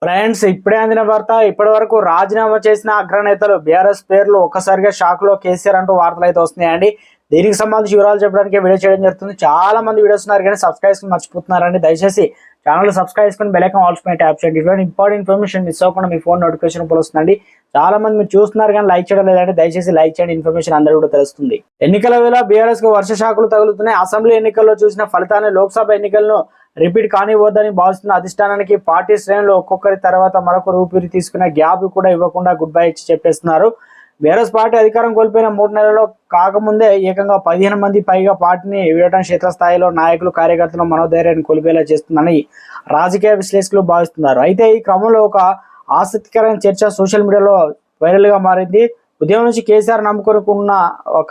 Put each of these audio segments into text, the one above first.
Friends, ఇప్పుడే అందిన వార్త. ఇప్పటి వరకు రాజీనామా చేసిన అగ్రనేతలు బీఆర్ఎస్ పేర్లు ఒక్కసారిగా షాక్ లో కేసీఆర్ అంటూ వార్తలు అయితే వస్తున్నాయండి. దీనికి సంబంధించి వివరాలు చెప్పడానికి వీడియో చేయడం జరుగుతుంది. చాలా మంది వీడియోస్ ఉన్నారు కానీ సబ్స్క్రైబ్ మర్చిపోతున్నారండి. దయచేసి ఛానల్ సబ్స్క్రైబ్ చేసుకుని బెల్ ఐకాన్ ఆల్ పైన ట్యాప్ చేయండి. ఇటువంటి ఇంపార్టెంట్ ఇన్ఫర్మేషన్ మిస్ అవ్వకుండా మీ ఫోన్ నోటిఫికేషన్ వస్తుందండి. చాలా మంది మీరు చూస్తున్నారు కానీ లైక్ చేయడం లేదంటే దయచేసి లైక్ చేయండి. ఇన్ఫర్మేషన్ అందరూ కూడా తెలుస్తుంది. ఎన్నికల వేళ బీఆర్ఎస్ కు వర్ష షాకులు తగులుతున్నాయి. అసెంబ్లీ ఎన్నికల్లో చూసిన ఫలితాన్ని లోక్సభ ఎన్నికలను రిపీట్ కానివ్వద్దని భావిస్తున్న అధిష్టానానికి పార్టీ శ్రేణులు ఒక్కొక్కరి తర్వాత మరొక ఊపిరి తీసుకునే గ్యాప్ కూడా ఇవ్వకుండా గుడ్ బై ఇచ్చి చెప్పేస్తున్నారు. బీఆర్ఎస్ పార్టీ అధికారం కోల్పోయిన 3 నెలల్లో కాకముందే ఏకంగా 15 మంది పైగా పార్టీని వీడటం క్షేత్రస్థాయిలో నాయకులు కార్యకర్తలు మనోధైర్యాన్ని కోల్పోయేలా చేస్తుందని రాజకీయ విశ్లేషకులు భావిస్తున్నారు. అయితే ఈ క్రమంలో ఒక ఆసక్తికరమైన చర్చ సోషల్ మీడియాలో వైరల్ గా మారింది. ఉదయం నుంచి కేసీఆర్ నమ్ముకున్న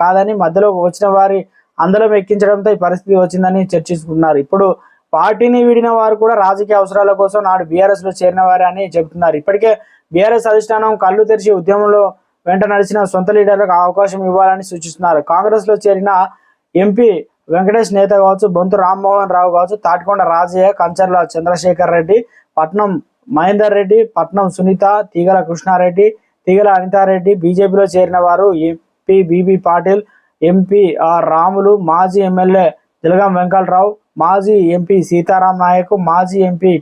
కాదని మధ్యలో వచ్చిన వారి అందరం ఎక్కించడంతో ఈ పరిస్థితి వచ్చిందని చర్చించుకుంటున్నారు. ఇప్పుడు పార్టీని వీడిన వారు కూడా రాజకీయ అవసరాల కోసం నాడు బీఆర్ఎస్ లో చేరిన వారే అని చెబుతున్నారు. ఇప్పటికే బీఆర్ఎస్ అధిష్టానం కళ్ళు తెరిచి ఉద్యమంలో వెంట నడిచిన సొంత లీడర్లకు అవకాశం ఇవ్వాలని సూచిస్తున్నారు. కాంగ్రెస్ లో చేరిన ఎంపీ వెంకటేష్ నేత కావచ్చు, బొంతు రామ్మోహన్ రావు కావచ్చు, తాటికొండ రాజయ్య, కంచర్ల చంద్రశేఖర్ రెడ్డి, పట్నం మహేందర్ రెడ్డి, పట్నం సునీత, తీగల కృష్ణారెడ్డి, తీగల అనితారెడ్డి, బీజేపీలో చేరిన వారు MP BB Patil, MP Ramulu, మాజీ ఎమ్మెల్యే జలగం వెంకటరావు, మాజీ ఎంపీ సీతారాం నాయక్, మాజీ ఎంపీ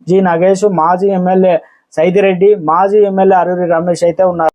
జి నగేష్, మాజీ ఎమ్మెల్యే సైదిరెడ్డి, మాజీ ఎమ్మెల్యే అరూరి రమేష్ అయితే ఉన్నారు.